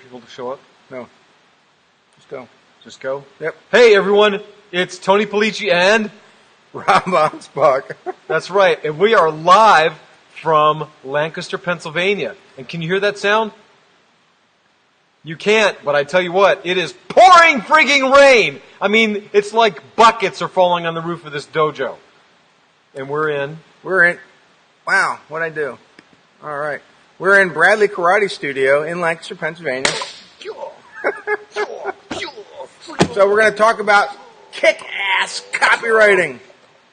people to show up? No. Just go. Just go? Yep. Hey, everyone. It's Tony Policci and Rob Anspach. That's right. And we are live from Lancaster, Pennsylvania. And can you hear that sound? You can't, but I tell you what, it is pouring frigging rain. I mean, it's like buckets are falling on the roof of this dojo. And we're in. Wow, what'd I do? All right. We're in Bradley Karate Studio in Lancaster, Pennsylvania. So we're going to talk about kick-ass copywriting.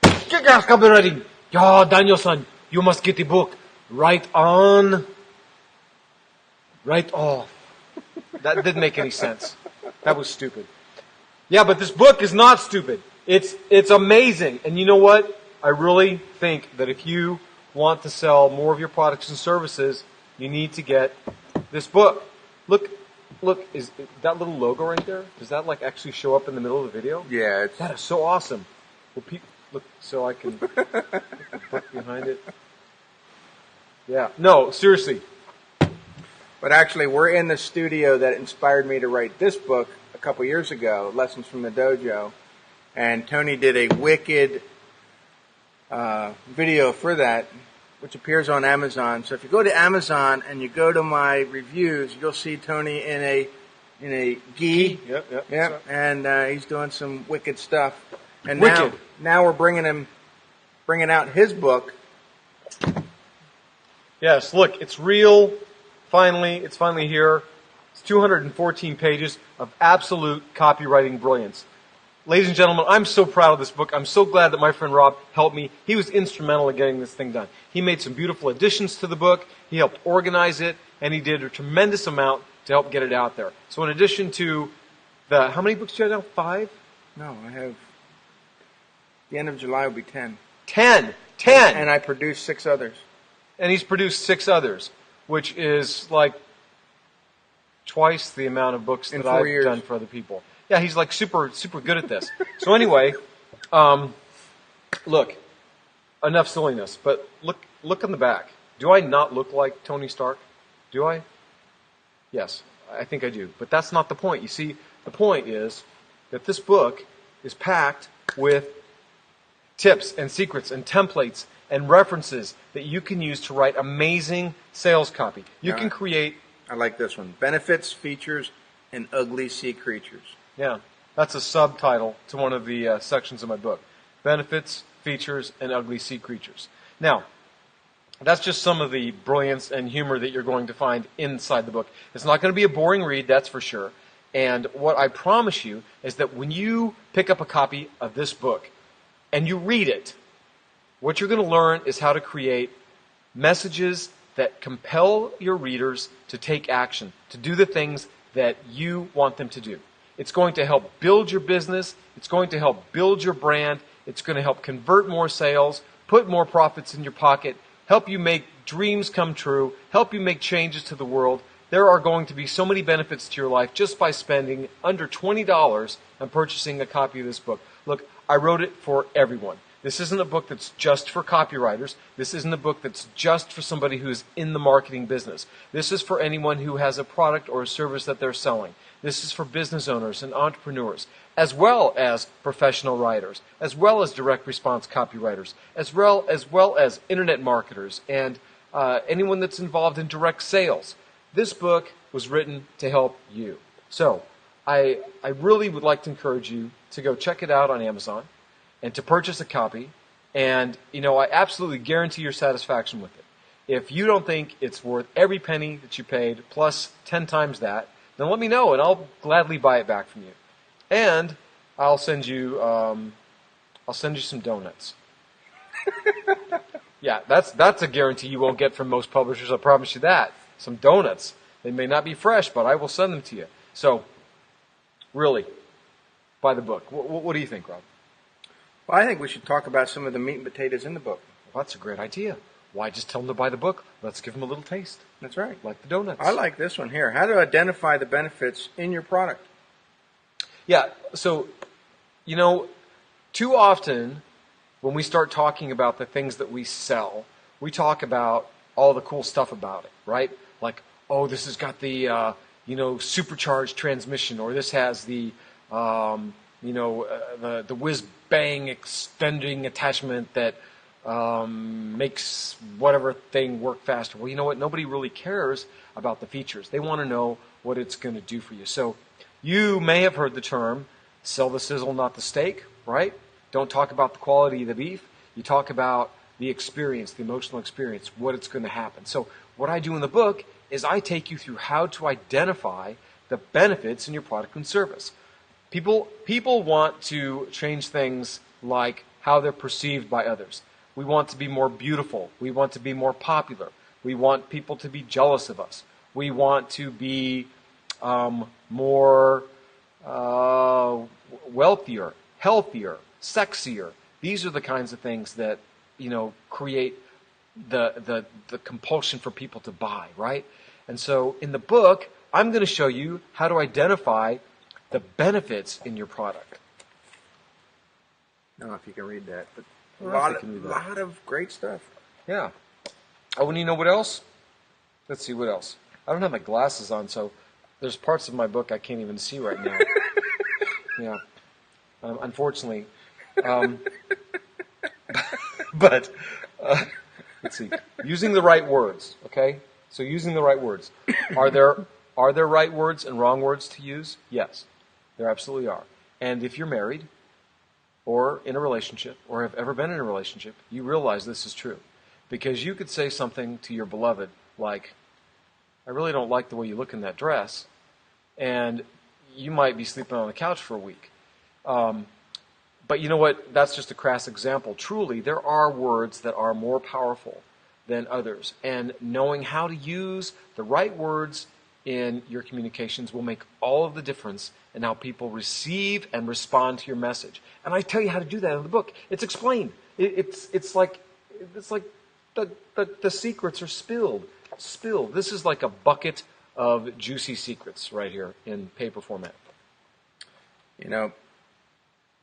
Kick-ass copywriting. Yeah, Daniel-san, you must get the book. Right on. Right off. That didn't make any sense. That was stupid. Yeah, but this book is not stupid. It's amazing. And you know what? I really think that if you want to sell more of your products and services, you need to get this book. Look, is that little logo right there? Does that like actually show up in the middle of the video? Yeah. That is so awesome. Well, look, so I can put the book behind it. Yeah. No, seriously. But actually, we're in the studio that inspired me to write this book a couple years ago, Lessons from the Dojo. And Tony did a wicked video for that, which appears on Amazon. So if you go to Amazon and you go to my reviews, you'll see Tony in a gi. Yep. And he's doing some wicked stuff. And now we're bringing out his book. Yes, look, it's real. It's finally here. It's 214 pages of absolute copywriting brilliance. Ladies and gentlemen, I'm so proud of this book. I'm so glad that my friend Rob helped me. He was instrumental in getting this thing done. He made some beautiful additions to the book. He helped organize it, and he did a tremendous amount to help get it out there. So in addition to how many books do you have now? 5? No, I have, the end of July will be 10. 10! And I produced 6 others. And he's produced 6 others, which is like twice the amount of books that I've done for other people. Yeah, he's like super good at this. So anyway, look, enough silliness, but look on the back. Do I not look like Tony Stark? Do I? Yes, I think I do. But that's not the point. You see, the point is that this book is packed with tips and secrets and templates and references that you can use to write amazing sales copy. You can create... I like this one. Benefits, features, and ugly sea creatures. Yeah, that's a subtitle to one of the sections of my book. Benefits, features, and ugly sea creatures. Now, that's just some of the brilliance and humor that you're going to find inside the book. It's not going to be a boring read, that's for sure. And what I promise you is that when you pick up a copy of this book and you read it, what you're going to learn is how to create messages that compel your readers to take action, to do the things that you want them to do. It's going to help build your business. It's going to help build your brand. It's going to help convert more sales, put more profits in your pocket, help you make dreams come true, help you make changes to the world. There are going to be so many benefits to your life just by spending under $20 and purchasing a copy of this book. Look, I wrote it for everyone. This isn't a book that's just for copywriters. This isn't a book that's just for somebody who's in the marketing business. This is for anyone who has a product or a service that they're selling. This is for business owners and entrepreneurs, as well as professional writers, as well as direct response copywriters, as well as internet marketers and anyone that's involved in direct sales. This book was written to help you. So I really would like to encourage you to go check it out on Amazon and to purchase a copy. And, I absolutely guarantee your satisfaction with it. If you don't think it's worth every penny that you paid, plus 10 times that, then let me know, and I'll gladly buy it back from you. And I'll send you some donuts. Yeah, that's a guarantee you won't get from most publishers. I promise you that. Some donuts. They may not be fresh, but I will send them to you. So, really, buy the book. What do you think, Rob? Well, I think we should talk about some of the meat and potatoes in the book. Well, that's a great idea. Why just tell them to buy the book? Let's give them a little taste. That's right. Like the donuts. I like this one here. How to identify the benefits in your product. Yeah, so, too often when we start talking about the things that we sell, we talk about all the cool stuff about it, right? Like, oh, this has got the supercharged transmission, or this has the the whiz bang extending attachment that makes whatever thing work faster. Well, you know what? Nobody really cares about the features. They want to know what it's going to do for you. So you may have heard the term, sell the sizzle, not the steak, right? Don't talk about the quality of the beef. You talk about the experience, the emotional experience, what it's going to happen. So what I do in the book is I take you through how to identify the benefits in your product and service. People want to change things like how they're perceived by others. We want to be more beautiful. We want to be more popular. We want people to be jealous of us. We want to be more wealthier, healthier, sexier. These are the kinds of things that create the compulsion for people to buy, right? And so in the book, I'm going to show you how to identify the benefits in your product. I don't know if you can read that, but a lot of great stuff. Yeah. Oh, and you know what else? Let's see, what else? I don't have my glasses on, so there's parts of my book I can't even see right now. Yeah. Unfortunately. But let's see. Using the right words, okay? So using the right words. Are there right words and wrong words to use? Yes, there absolutely are. And if you're married or in a relationship or have ever been in a relationship, you realize this is true. Because you could say something to your beloved like, I really don't like the way you look in that dress, and you might be sleeping on the couch for a week. But you know what? That's just a crass example. Truly, there are words that are more powerful than others. And knowing how to use the right words in your communications will make all of the difference in how people receive and respond to your message. And I tell you how to do that in the book. It's explained. It's like the secrets are spilled. This is like a bucket of juicy secrets right here in paper format.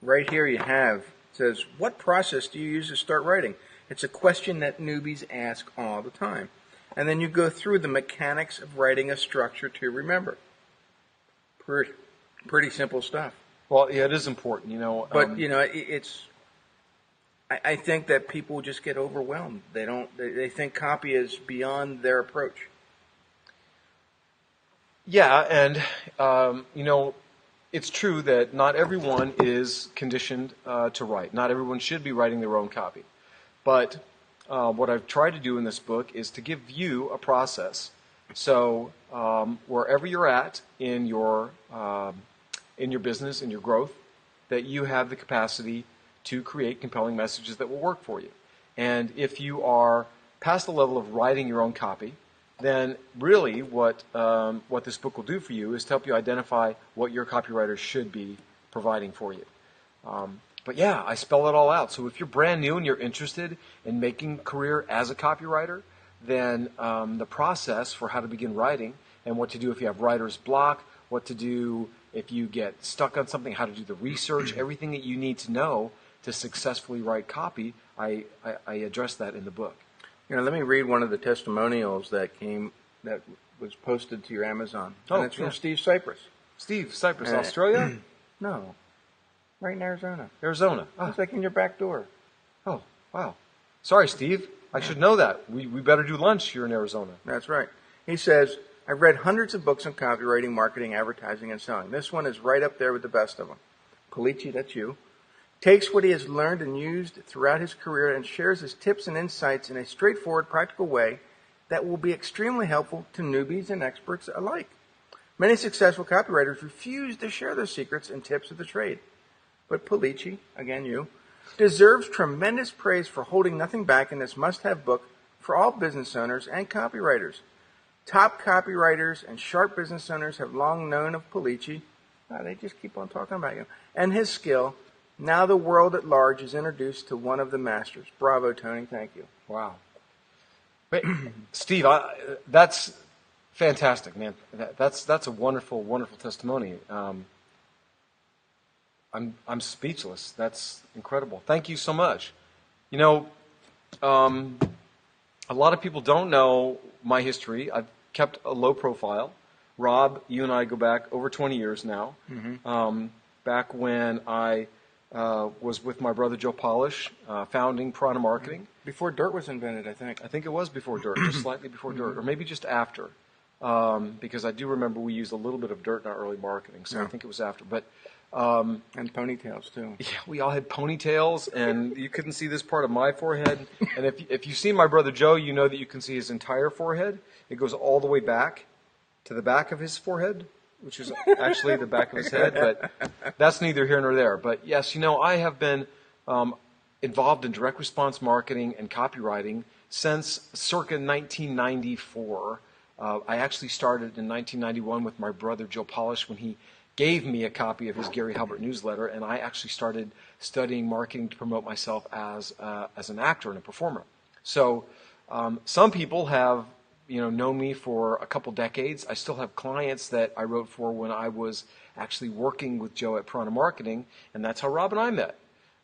Right here you have, it says, what process do you use to start writing? It's a question that newbies ask all the time. And then you go through the mechanics of writing a structure to remember. Pretty simple stuff. Well, yeah, it is important, But, I think that people just get overwhelmed. They think copy is beyond their approach. Yeah, and, it's true that not everyone is conditioned to write. Not everyone should be writing their own copy. But what I've tried to do in this book is to give you a process. So wherever you're at in your business, in your growth, that you have the capacity to create compelling messages that will work for you. And if you are past the level of writing your own copy, then really what this book will do for you is to help you identify what your copywriter should be providing for you. But yeah, I spell it all out. So if you're brand new and you're interested in making a career as a copywriter, then the process for how to begin writing and what to do if you have writer's block, what to do if you get stuck on something, how to do the research, everything that you need to know to successfully write copy, I address that in the book. Let me read one of the testimonials that was posted to your Amazon. And it's from Steve Cypress. Steve Cypress, Australia? No, right in Arizona. Arizona. It's like in your back door. Oh, wow. Sorry, Steve. I should know that. We better do lunch here in Arizona. That's right. He says, I've read hundreds of books on copywriting, marketing, advertising, and selling. This one is right up there with the best of them. Policci, that's you, takes what he has learned and used throughout his career and shares his tips and insights in a straightforward, practical way that will be extremely helpful to newbies and experts alike. Many successful copywriters refuse to share their secrets and tips of the trade. But Policci, again you, deserves tremendous praise for holding nothing back in this must-have book for all business owners and copywriters. Top copywriters and sharp business owners have long known of Policci. They just keep on talking about you. And his skill. Now the world at large is introduced to one of the masters. Bravo, Tony. Thank you. Wow. Wait, Steve, that's fantastic, man. That's a wonderful, wonderful testimony. I'm speechless. That's incredible. Thank you so much. A lot of people don't know my history. I've kept a low profile. Rob, you and I go back over 20 years now. Mm-hmm. Back when I was with my brother Joe Polish, founding Piranha Marketing. Before Dirt was invented, I think. I think it was before Dirt, just slightly before Dirt, or maybe just after. Because I do remember we used a little bit of Dirt in our early marketing, so I think it was after. But and ponytails too. Yeah, we all had ponytails, and you couldn't see this part of my forehead. And if you see my brother Joe, you know that you can see his entire forehead. It goes all the way back to the back of his forehead, which is actually the back of his head, but that's neither here nor there. But yes, I have been involved in direct response marketing and copywriting since circa 1994. I actually started in 1991 with my brother Joe Polish when he gave me a copy of his Gary Halbert newsletter, and I actually started studying marketing to promote myself as an actor and a performer. So some people have known me for a couple decades. I still have clients that I wrote for when I was actually working with Joe at Piranha Marketing, and that's how Rob and I met.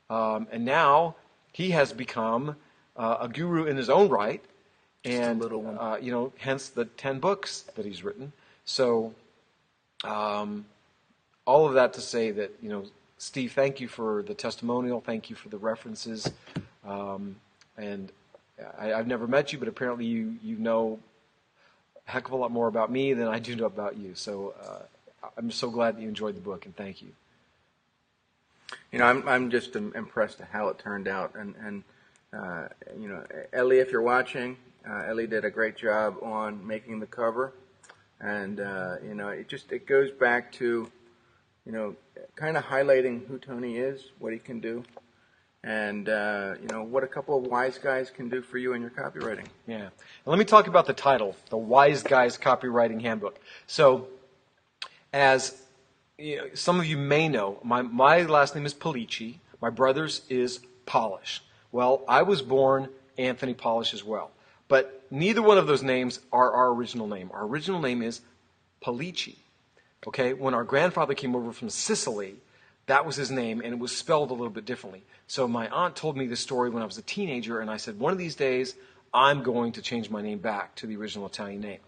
And now he has become a guru in his own right, and hence the 10 books that he's written. So all of that to say that, Steve, thank you for the testimonial. Thank you for the references. And I've never met you, but apparently you know a heck of a lot more about me than I do know about you. So I'm so glad that you enjoyed the book, and thank you. I'm just impressed at how it turned out. And Ellie, if you're watching, Ellie did a great job on making the cover. And, it goes back to, kind of highlighting who Tony is, what he can do, and, what a couple of wise guys can do for you in your copywriting. Yeah. And let me talk about the title, The Wise Guys Copywriting Handbook. So, as some of you may know, my last name is Policci. My brother's is Polish. Well, I was born Anthony Polish as well. But neither one of those names are our original name. Our original name is Policci. Okay? When our grandfather came over from Sicily, that was his name, and it was spelled a little bit differently. So my aunt told me this story when I was a teenager, and I said, one of these days, I'm going to change my name back to the original Italian name.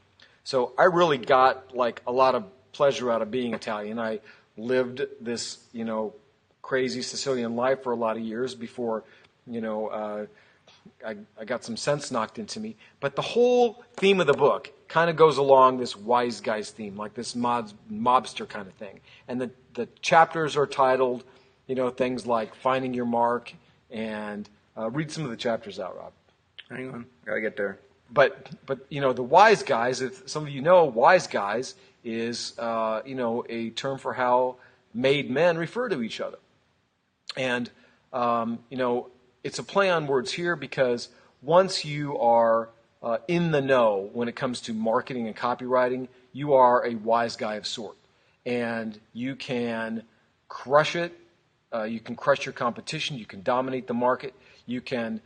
So I really got a lot of pleasure out of being Italian. I lived this, crazy Sicilian life for a lot of years before, I got some sense knocked into me. But the whole theme of the book kind of goes along this wise guys theme, like this mobster kind of thing. And the chapters are titled, things like Finding Your Mark, and read some of the chapters out, Rob. Hang on, gotta get there. But the wise guys, if some of you know, wise guys is a term for how made men refer to each other. And it's a play on words here, because once you are in the know when it comes to marketing and copywriting, you are a wise guy of sort. And you can crush it. You can crush your competition. You can dominate the market. You can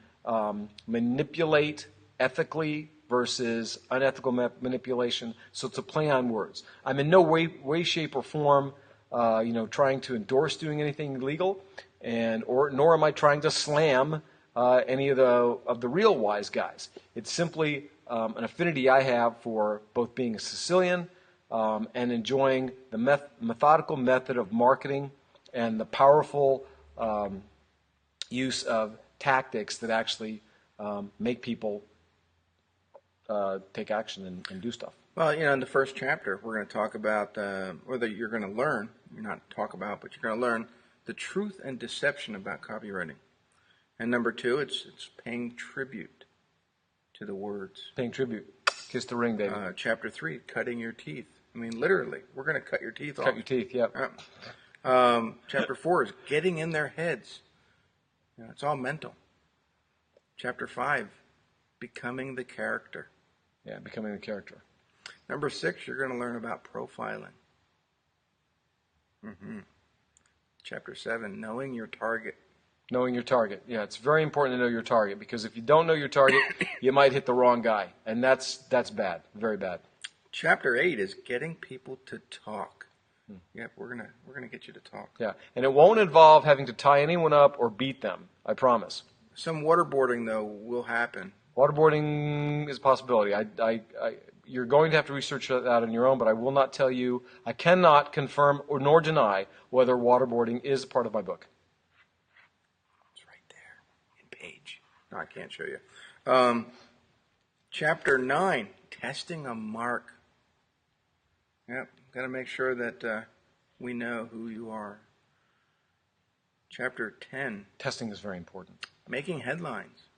manipulate ethically versus unethical manipulation. So it's a play on words. I'm in no way, shape, or form trying to endorse doing anything illegal, nor am I trying to slam any of the real wise guys. It's simply an affinity I have for both being a Sicilian and enjoying the methodical method of marketing and the powerful use of tactics that actually make people take action and do stuff. Well, in the first chapter, we're going to talk about whether you're going to learn, you're not talk about, but you're going to learn the truth and deception about copywriting. And number 2, it's paying tribute to the words. Paying tribute. Kiss the ring, baby. Chapter 3, cutting your teeth. I mean, literally, we're going to cut your teeth off. Cut your teeth, yep. Chapter 4 is getting in their heads. It's all mental. Chapter 5, becoming the character. Yeah, becoming the character. Number 6, you're going to learn about profiling. Chapter 7, knowing your target. Knowing your target. Yeah, it's very important to know your target, because if you don't know your target, you might hit the wrong guy, and that's bad, very bad. Chapter 8 is getting people to talk. Yep, we're gonna get you to talk. Yeah, and it won't involve having to tie anyone up or beat them. I promise. Some waterboarding though will happen. Waterboarding is a possibility. You're going to have to research that on your own, but I will not tell you. I cannot confirm or nor deny whether waterboarding is a part of my book. It's right there in page. No, I can't show you. Chapter 9, testing a mark. Yep, got to make sure that we know who you are. Chapter 10. Testing is very important. Making headlines.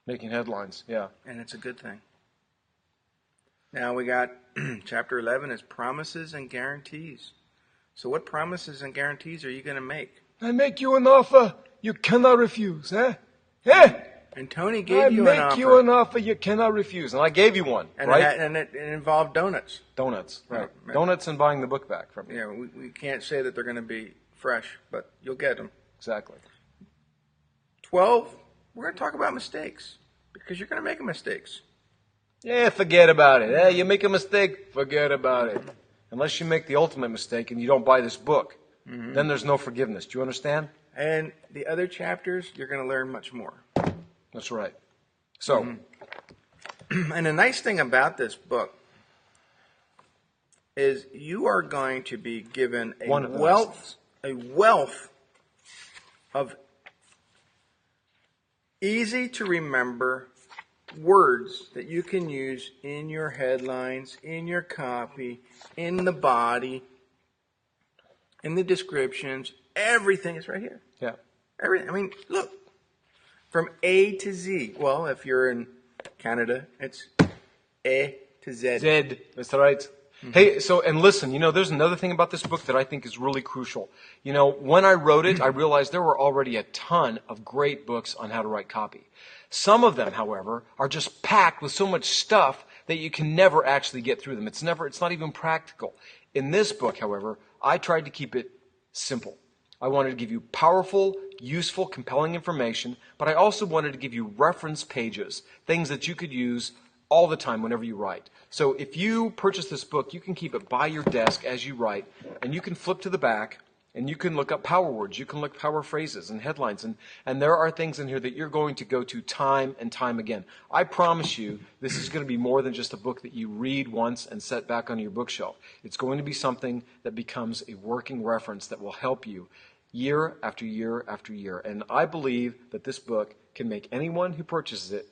Making headlines, yeah. And it's a good thing. Now we got chapter 11 is promises and guarantees. So what promises and guarantees are you going to make? I make you an offer you cannot refuse, eh? Eh? And Tony gave you an offer. I make you an offer you cannot refuse. And I gave you one, and right? It involved donuts. Donuts, right. Donuts and buying the book back from you. Yeah, we can't say that they're going to be fresh, but you'll get them. Exactly. 12, we're going to talk about mistakes, because you're going to make mistakes. Yeah, forget about it. Eh? You make a mistake, forget about it. Unless you make the ultimate mistake and you don't buy this book, then there's no forgiveness. Do you understand? And the other chapters, you're going to learn much more. That's right. So, and the nice thing about this book is you are going to be given a wealth of easy to remember words that you can use in your headlines, in your copy, in the body, in the descriptions. Everything is right here. yeah. Everything. I mean, look. From A to Z. Well, if you're in Canada, it's A to Z. Z, that's right. Hey, and listen, there's another thing about this book that I think is really crucial. When I wrote it, I realized there were already a ton of great books on how to write copy. Some of them, however, are just packed with so much stuff that you can never actually get through them. It's not even practical. In this book, however, I tried to keep it simple. I wanted to give you powerful, useful, compelling information, but I also wanted to give you reference pages, things that you could use all the time whenever you write. So if you purchase this book, you can keep it by your desk as you write, and you can flip to the back, and you can look up power words, you can look power phrases and headlines, and there are things in here that you're going to go to time and time again. I promise you, this is going to be more than just a book that you read once and set back on your bookshelf. It's going to be something that becomes a working reference that will help you year after year after year. And I believe that this book can make anyone who purchases it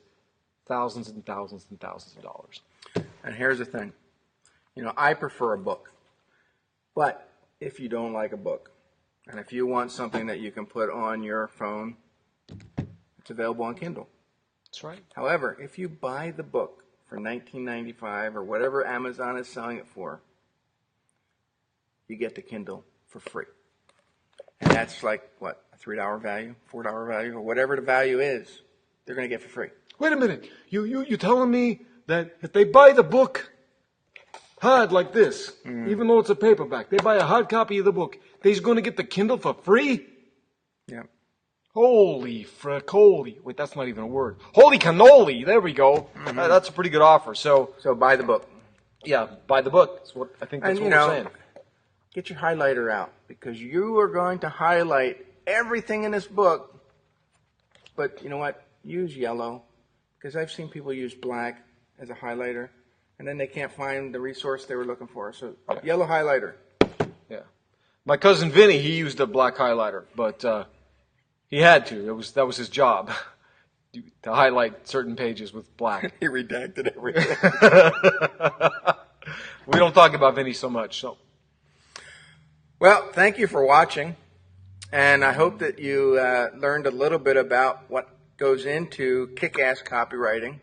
thousands and thousands and thousands of dollars. And here's the thing. I prefer a book. But if you don't like a book, and if you want something that you can put on your phone, it's available on Kindle. That's right. However, if you buy the book for $19.95 or whatever Amazon is selling it for, you get the Kindle for free. And that's like, what, a $3 value, $4 value, or whatever the value is, they're going to get for free. Wait a minute. You're telling me that if they buy the book hard like this, even though it's a paperback, they buy a hard copy of the book, they're going to get the Kindle for free? Yeah. Holy wait, that's not even a word. Holy cannoli, there we go. That's a pretty good offer. So buy the book. Yeah, buy the book. I think that's what we're saying. Get your highlighter out, because you are going to highlight everything in this book. But you know what? Use yellow, because I've seen people use black as a highlighter, and then they can't find the resource they were looking for. So yellow highlighter. Yeah. My cousin Vinny, he used a black highlighter, but he had to. That was his job, to highlight certain pages with black. He redacted everything. We don't talk about Vinny so much, so. Well, thank you for watching, and I hope that you learned a little bit about what goes into kick-ass copywriting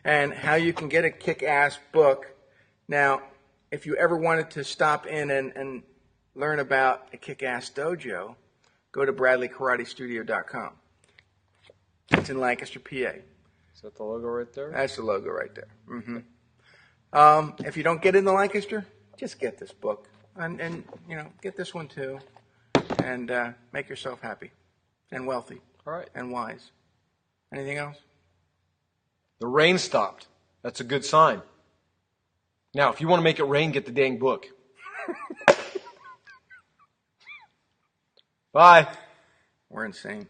and how you can get a kick-ass book. Now, if you ever wanted to stop in and learn about a kick-ass dojo, go to bradleykaratestudio.com. It's in Lancaster, PA. Is that the logo right there? That's the logo right there. If you don't get into Lancaster, just get this book. And get this one too, and make yourself happy, and wealthy, all right, and wise. Anything else? The rain stopped. That's a good sign. Now, if you want to make it rain, get the dang book. Bye. We're insane.